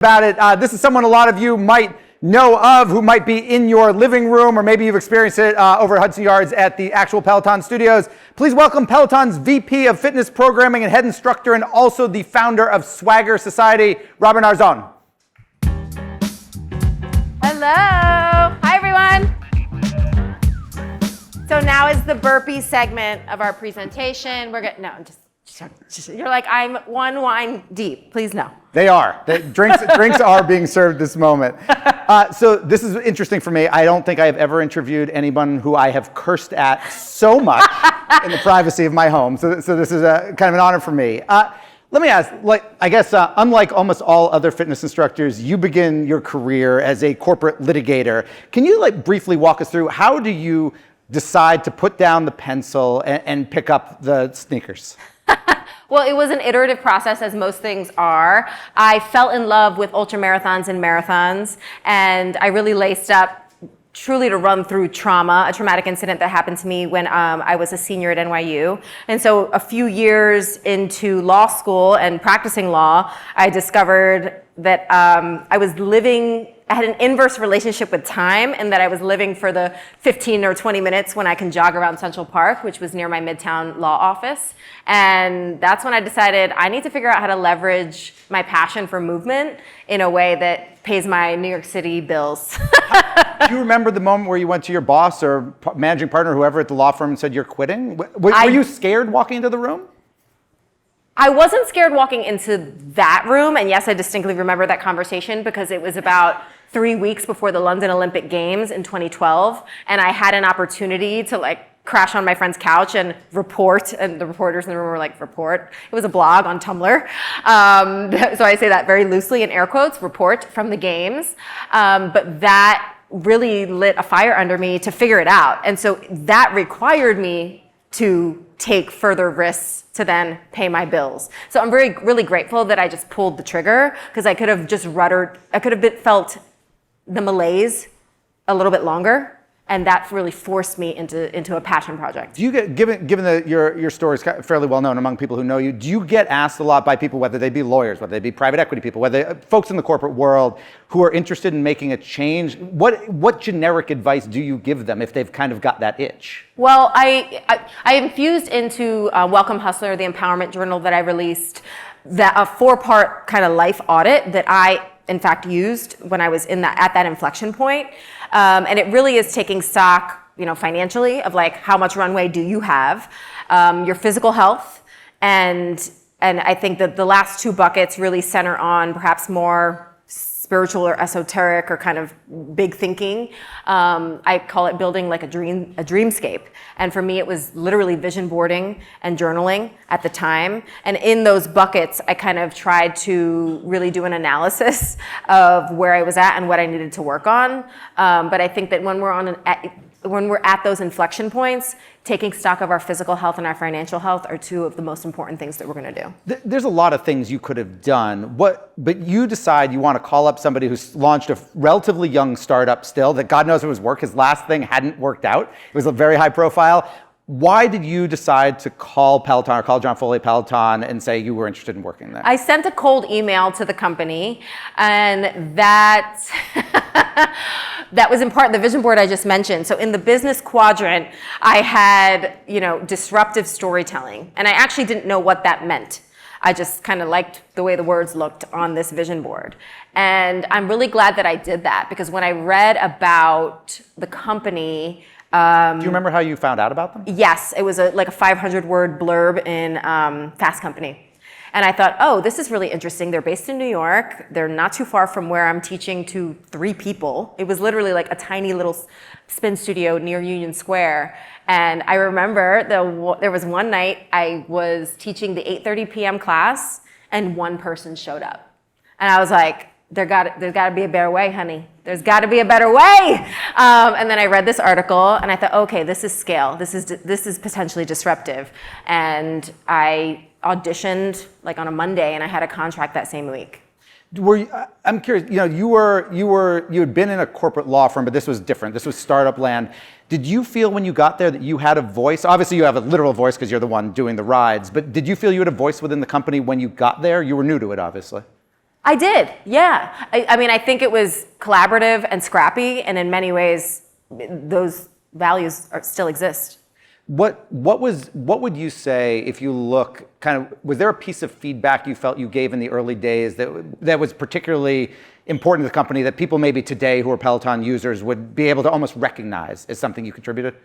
About it. This is someone a lot of you might know of, who might be in your living room, or maybe you've experienced it over at Hudson Yards at the actual Peloton studios. Please welcome Peloton's VP of Fitness Programming and head instructor, and also the founder of Swagger Society, Robin Arzón. Hello. Hi, everyone. So now is the burpee segment of our presentation. We're going no, just you're like, I'm one wine deep. Please no. They are. The drinks are being served this moment. So this is interesting for me. I don't think I have ever interviewed anyone who I have cursed at so much in the privacy of my home. So this is kind of an honor for me. Let me ask, I guess unlike almost all other fitness instructors, you begin your career as a corporate litigator. Can you briefly walk us through, how do you decide to put down the pencil and pick up the sneakers? Well, it was an iterative process, as most things are. I fell in love with ultramarathons and marathons, and I really laced up truly to run through trauma, a traumatic incident that happened to me when I was a senior at NYU. And so a few years into law school and practicing law, I discovered that I had an inverse relationship with time, and that I was living for the 15 or 20 minutes when I can jog around Central Park, which was near my Midtown law office. And that's when I decided I need to figure out how to leverage my passion for movement in a way that pays my New York City bills. Do you remember the moment where you went to your boss or managing partner, whoever at the law firm, and said you're quitting? Were you scared walking into the room? I wasn't scared walking into that room, and yes, I distinctly remember that conversation because it was about 3 weeks before the London Olympic Games in 2012, and I had an opportunity to crash on my friend's couch and report, and the reporters in the room were like, report? It was a blog on Tumblr. So I say that very loosely in air quotes, report from the games. But that really lit a fire under me to figure it out. And so that required me to take further risks to then pay my bills. So I'm really grateful that I just pulled the trigger, because I could have just felt the malaise a little bit longer. And that really forced me into a passion project. Do you get, given that your story is fairly well known among people who know you, do you get asked a lot by people, whether they be lawyers, whether they be private equity people, whether folks in the corporate world who are interested in making a change, what generic advice do you give them if they've kind of got that itch? Well, I infused into Welcome Hustler, the empowerment journal that I released, that a 4-part kind of life audit that I in fact used when I was at that inflection point. And it really is taking stock, financially, of how much runway do you have, your physical health, and I think that the last 2 buckets really center on perhaps more spiritual or esoteric or kind of big thinking. I call it building a dreamscape. And for me, it was literally vision boarding and journaling at the time. And in those buckets, I kind of tried to really do an analysis of where I was at and what I needed to work on. But I think that when we're at those inflection points, taking stock of our physical health and our financial health are 2 of the most important things that we're going to do. There's a lot of things you could have done. But you decide you want to call up somebody who's launched a relatively young startup still, that God knows it was work. His last thing hadn't worked out. It was a very high profile. Why did you decide to call Peloton or call John Foley Peloton and say you were interested in working there? I sent a cold email to the company, and that was in part the vision board I just mentioned. So in the business quadrant, I had, disruptive storytelling, and I actually didn't know what that meant. I just kind of liked the way the words looked on this vision board. And I'm really glad that I did that, because when I read about the company, do you remember how you found out about them? Yes, it was a 500-word blurb in Fast Company. And I thought, oh, this is really interesting. They're based in New York. They're not too far from where I'm teaching to 3 people. It was literally a tiny little spin studio near Union Square. And I remember there was one night I was teaching the 8:30 p.m. class, and 1 person showed up. And I was like, there's got to be a better way, honey. There's got to be a better way. And then I read this article, and I thought, okay, this is scale. This is potentially disruptive. And I auditioned on a Monday, and I had a contract that same week. I'm curious. You had been in a corporate law firm, but this was different. This was startup land. Did you feel when you got there that you had a voice? Obviously, you have a literal voice because you're the one doing the rides. But did you feel you had a voice within the company when you got there? You were new to it, obviously. I did, yeah. I mean, I think it was collaborative and scrappy, and in many ways, those values still exist. What would you say if you look was there a piece of feedback you felt you gave in the early days that was particularly important to the company that people maybe today who are Peloton users would be able to almost recognize as something you contributed?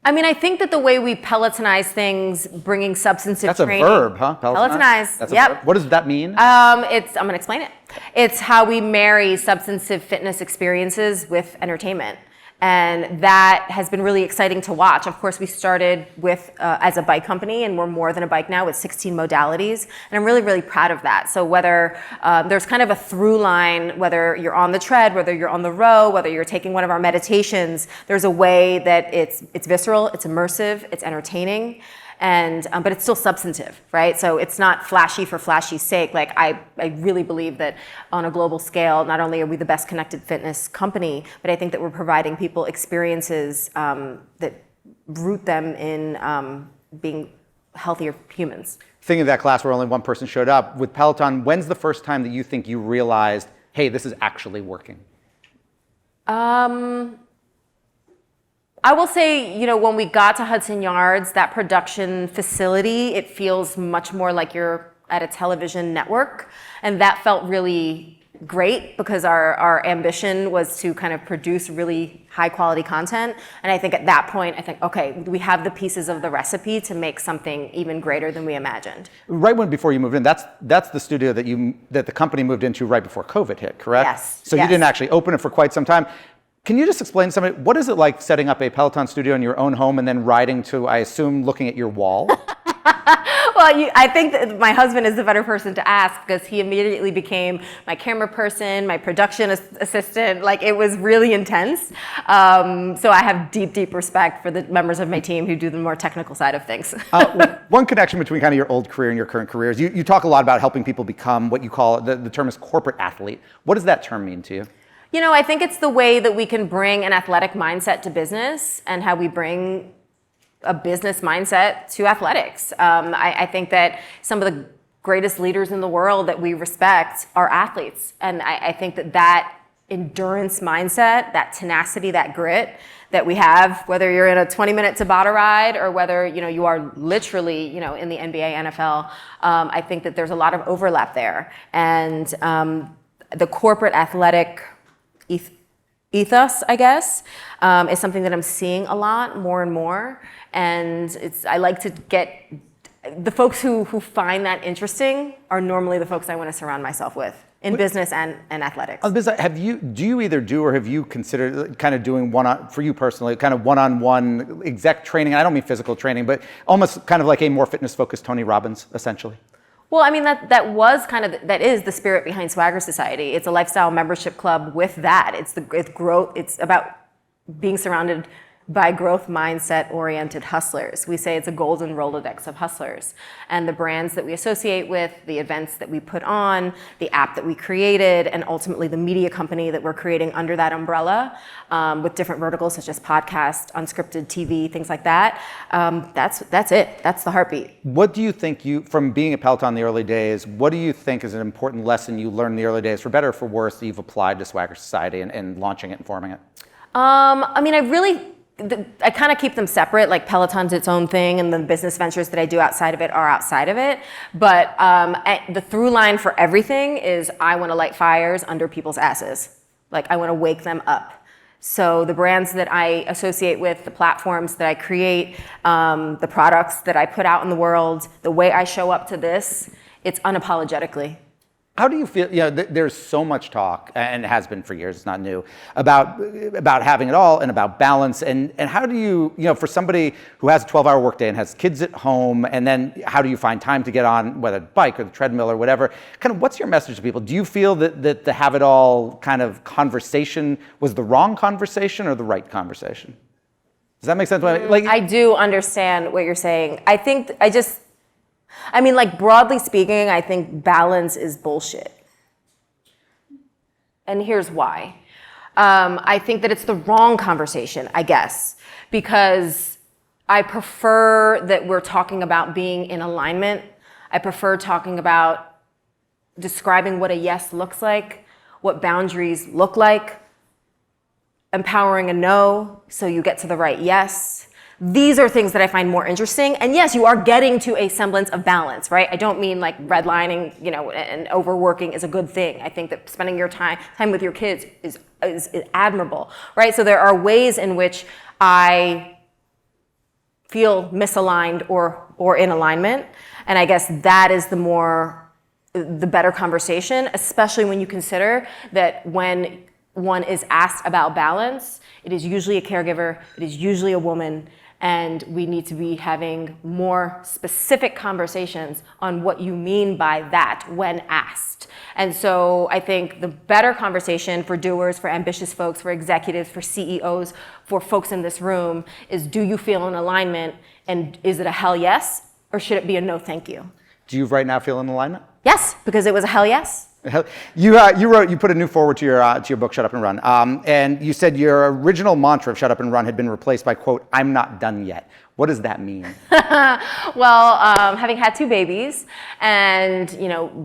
I mean, I think that the way we Pelotonize things, bringing substantive training. That's a verb, huh? Pelotonize. That's a yep. verb. What does that mean? I'm going to explain it. It's how we marry substantive fitness experiences with entertainment. And that has been really exciting to watch. Of course, we started with as a bike company, and we're more than a bike now with 16 modalities. And I'm really, really proud of that. So whether there's kind of a through line, whether you're on the tread, whether you're on the row, whether you're taking one of our meditations, there's a way that it's visceral, it's immersive, it's entertaining. And but it's still substantive, right? So it's not flashy for flashy's sake. Like I really believe that on a global scale, not only are we the best connected fitness company, but I think that we're providing people experiences that root them in being healthier humans. Thinking of that class where only one person showed up, with Peloton, when's the first time that you think you realized, hey, this is actually working? I will say, when we got to Hudson Yards, that production facility, it feels much more like you're at a television network. And that felt really great because our ambition was to kind of produce really high quality content. And I think at that point, okay, we have the pieces of the recipe to make something even greater than we imagined. Right before you moved in, that's the studio that the company moved into right before COVID hit, correct? Yes. So you didn't actually open it for quite some time. Can you just explain to somebody, what is it like setting up a Peloton studio in your own home and then riding to, I assume, looking at your wall? Well, I think that my husband is the better person to ask because he immediately became my camera person, my production assistant. Like, it was really intense. So I have deep, deep respect for the members of my team who do the more technical side of things. One connection between kind of your old career and your current career is you talk a lot about helping people become what you call, the term is corporate athlete. What does that term mean to you? I think it's the way that we can bring an athletic mindset to business and how we bring a business mindset to athletics. I think that some of the greatest leaders in the world that we respect are athletes. And I think that endurance mindset, that tenacity, that grit that we have, whether you're in a 20-minute Tabata ride or whether you are literally in the NBA, NFL, I think that there's a lot of overlap there. And the corporate athletic ethos, I guess, is something that I'm seeing a lot, more and more. And I like to get the folks who find that interesting are normally the folks I want to surround myself with in business and athletics. Do you either do or have you considered kind of doing for you personally, kind of one-on-one exec training? I don't mean physical training, but almost kind of like a more fitness-focused Tony Robbins, essentially. Well, I mean, that is the spirit behind Swagger Society. It's a lifestyle membership club with that. It's growth. It's about being surrounded by growth mindset-oriented hustlers. We say it's a golden Rolodex of hustlers. And the brands that we associate with, the events that we put on, the app that we created, and ultimately the media company that we're creating under that umbrella with different verticals such as podcast, unscripted TV, things like that. That's it. That's the heartbeat. What do you think from being at Peloton in the early days, what do you think is an important lesson you learned in the early days, for better or for worse, that you've applied to Swagger Society and launching it and forming it? I mean, I kind of keep them separate. Like, Peloton's its own thing, and the business ventures that I do outside of it are outside of it. But the through line for everything is I want to light fires under people's asses. Like, I want to wake them up. So the brands that I associate with, the platforms that I create, the products that I put out in the world, the way I show up to this, it's unapologetically. How do you feel? There's so much talk, and it has been for years, it's not new, about having it all and about balance. And how do you, for somebody who has a 12-hour workday and has kids at home, and then how do you find time to get on, whether the bike or the treadmill or whatever, kind of what's your message to people? Do you feel that the have it all kind of conversation was the wrong conversation or the right conversation? Does that make sense? I do understand what you're saying. I mean, like, broadly speaking, I think balance is bullshit. And here's why. I think that it's the wrong conversation, I guess, because I prefer that we're talking about being in alignment. I prefer talking about describing what a yes looks like, what boundaries look like, empowering a no so you get to the right yes. These are things that I find more interesting. And yes, you are getting to a semblance of balance, right? I don't mean like redlining, and overworking is a good thing. I think that spending your time with your kids is admirable, right? So there are ways in which I feel misaligned or in alignment. And I guess that is the better conversation, especially when you consider that when one is asked about balance, it is usually a caregiver, it is usually a woman, and we need to be having more specific conversations on what you mean by that when asked. And so I think the better conversation for doers, for ambitious folks, for executives, for CEOs, for folks in this room is, do you feel in alignment, and is it a hell yes, or should it be a no thank you? Do you right now feel in alignment? Yes, because it was a hell yes. You put a new forward to your book, Shut Up and Run, and you said your original mantra of Shut Up and Run had been replaced by, quote, "I'm not done yet." What does that mean? Well, having had 2 babies and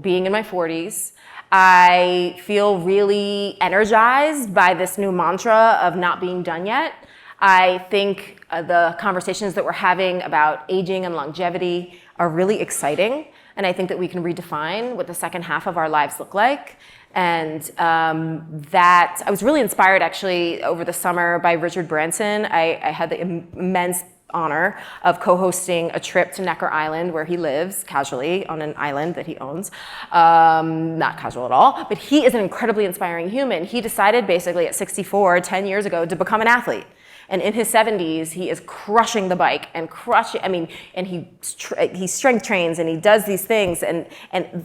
being in my 40s, I feel really energized by this new mantra of not being done yet. I think the conversations that we're having about aging and longevity are really exciting. And I think that we can redefine what the second half of our lives look like. And that I was really inspired actually over the summer by Richard Branson. I had the immense honor of co-hosting a trip to Necker Island, where he lives casually on an island that he owns. Not casual at all, but he is an incredibly inspiring human. He decided basically at 64, 10 years ago, to become an athlete. And in his 70s, he is crushing the bike and and he strength trains and he does these things. And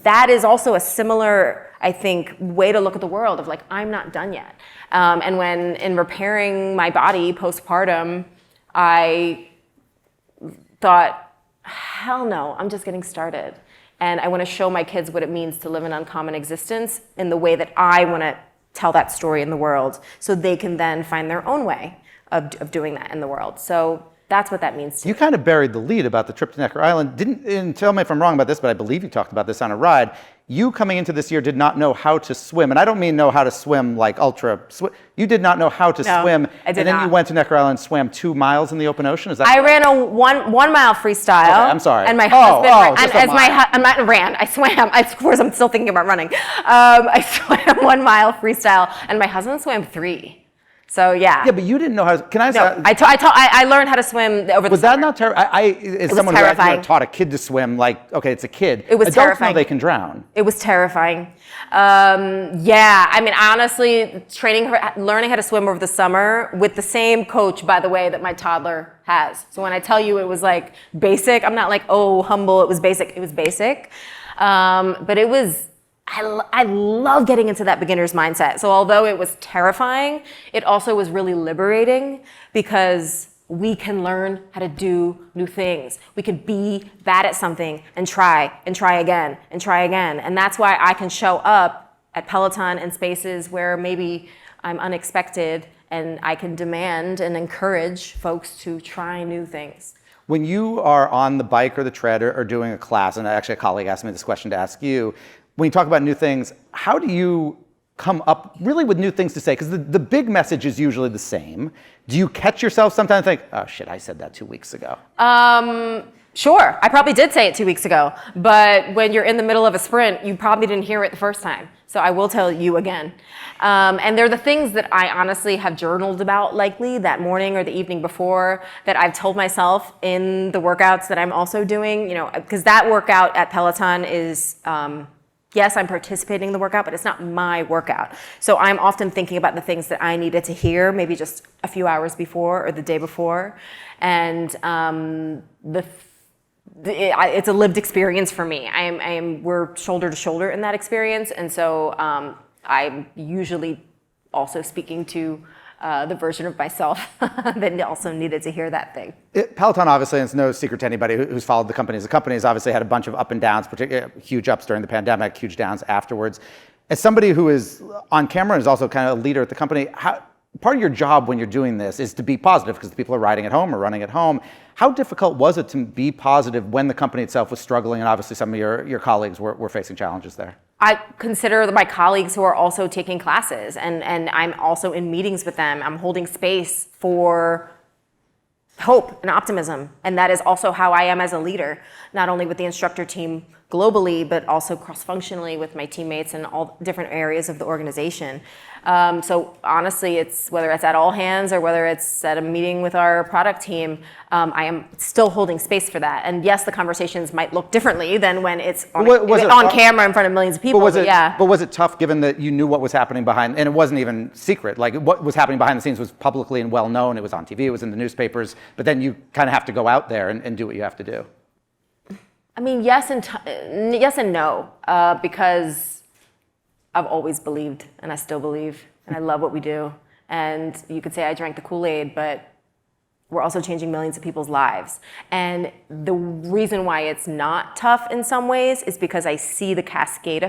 that is also a similar, I think, way to look at the world of like, I'm not done yet. And when in repairing my body postpartum, I thought, hell no, I'm just getting started. And I want to show my kids what it means to live an uncommon existence in the way that I want to tell that story in the world, so they can then find their own way of doing that in the world. So that's what that means to me. You kind of buried the lead about the trip to Necker Island. And tell me if I'm wrong about this, but I believe you talked about this on a ride. You coming into this year did not know how to swim. And I don't mean know how to swim like you did not know how to swim. I did and then not. You went to Necker Island and swam 2 miles in the open ocean? Is that I ran a one mile freestyle. Okay, I'm sorry. And my husband, I swam. Of course, I'm still thinking about running. I swam 1 mile freestyle, and my husband swam 3. So yeah. Yeah, but you didn't know how to. Can I say? No, I learned how to swim over the Was summer. that not terrifying? As someone who taught a kid to swim, like, okay, it's a kid. It was Adults terrifying. know they can drown. It was terrifying. Yeah, I mean, honestly, learning how to swim over the summer with the same coach, by the way, that my toddler has. So when I tell you it was like basic, I'm not like, oh, humble. It was basic. It was basic. But it was. I love getting into that beginner's mindset. So although it was terrifying, it also was really liberating, because we can learn how to do new things. We can be bad at something and try again and try again. And that's why I can show up at Peloton in spaces where maybe I'm unexpected, and I can demand and encourage folks to try new things. When you are on the bike or the tread or doing a class, and actually a colleague asked me this question to ask you, when you talk about new things, how do you come up really with new things to say? Because the big message is usually the same. Do you catch yourself sometimes think, oh shit, I said that 2 weeks ago? Sure, I probably did say it 2 weeks ago, but when you're in the middle of a sprint, you probably didn't hear it the first time. So I will tell you again. And they're the things that I honestly have journaled about likely that morning or the evening before, that I've told myself in the workouts that I'm also doing, because that workout at Peloton is, yes, I'm participating in the workout, but it's not my workout. So I'm often thinking about the things that I needed to hear, maybe just a few hours before or the day before. And it's a lived experience for me. We're shoulder to shoulder in that experience. And so I'm usually also speaking to the version of myself that also needed to hear that thing. Peloton, obviously, and it's no secret to anybody who's followed the company. The company has obviously had a bunch of up and downs, particularly huge ups during the pandemic, huge downs afterwards. As somebody who is on camera and is also kind of a leader at the company, part of your job when you're doing this is to be positive, because the people are riding at home or running at home. How difficult was it to be positive when the company itself was struggling, and obviously some of your colleagues were facing challenges there? I consider my colleagues who are also taking classes, and I'm also in meetings with them. I'm holding space for hope and optimism. And that is also how I am as a leader, not only with the instructor team globally, but also cross-functionally with my teammates in all different areas of the organization. So honestly, it's whether it's at all hands or whether it's at a meeting with our product team, I am still holding space for that. And yes, the conversations might look differently than when it's on camera in front of millions of people. But was it tough given that you knew what was happening behind, and it wasn't even secret, like what was happening behind the scenes was publicly and well known, it was on TV, it was in the newspapers, but then you kind of have to go out there and do what you have to do. I mean, yes and no, because I've always believed, and I still believe, and I love what we do. And you could say I drank the Kool-Aid, but we're also changing millions of people's lives. And the reason why it's not tough in some ways is because I see the cascade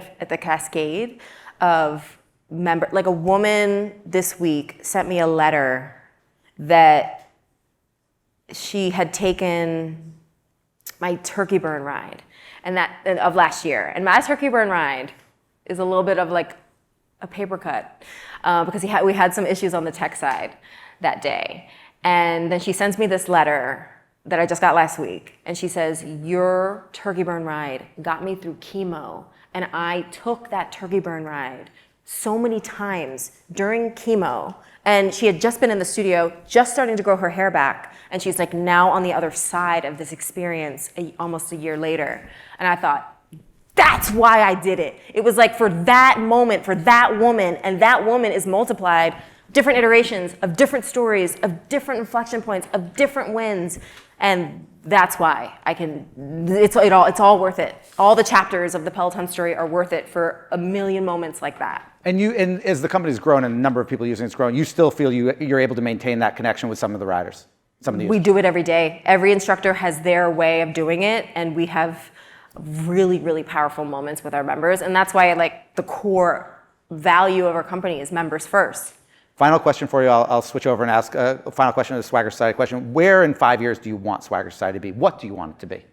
of like a woman this week sent me a letter that she had taken my turkey burn ride of last year. And my turkey burn ride is a little bit of like a paper cut because we had some issues on the tech side that day. And then she sends me this letter that I just got last week. And she says, your turkey burn ride got me through chemo. And I took that turkey burn ride so many times during chemo. And she had just been in the studio, just starting to grow her hair back. And she's like now on the other side of this experience almost a year later. And I thought, that's why I did it. It was like for that moment, for that woman, and that woman is multiplied, different iterations of different stories, of different inflection points, of different wins. And that's why it's all worth it. All the chapters of the Peloton story are worth it for a million moments like that. And as the company's grown and the number of people using it's grown, you still feel you're able to maintain that connection with some of the riders? We do it every day. Every instructor has their way of doing it, and we have really, really powerful moments with our members. And that's why the core value of our company is members first. Final question for you. I'll switch over and ask a final question, the Swagger Society question. Where in 5 years do you want Swagger Society to be? What do you want it to be?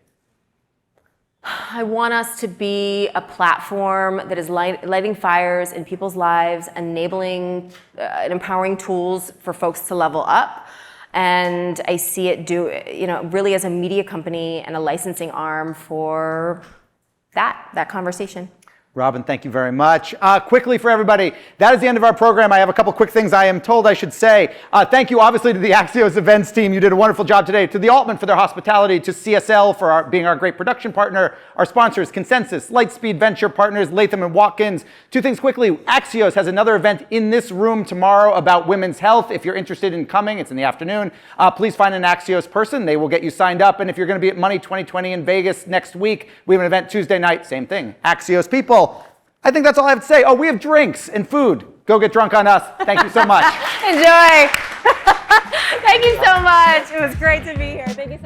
I want us to be a platform that is lighting fires in people's lives, enabling and empowering tools for folks to level up. And I see it really as a media company and a licensing arm for that conversation. Robin, thank you very much. Quickly for everybody, that is the end of our program. I have a couple quick things I am told I should say. Thank you, obviously, to the Axios events team. You did a wonderful job today. To the Altman for their hospitality, to CSL for being our great production partner, our sponsors, Consensus, Lightspeed Venture Partners, Latham & Watkins. Two things quickly. Axios has another event in this room tomorrow about women's health. If you're interested in coming, it's in the afternoon. Please find an Axios person. They will get you signed up. And if you're going to be at Money 2020 in Vegas next week, we have an event Tuesday night. Same thing. Axios people. I think that's all I have to say. Oh, we have drinks and food. Go get drunk on us. Thank you so much. Enjoy. Thank you so much. It was great to be here. Thank you so much.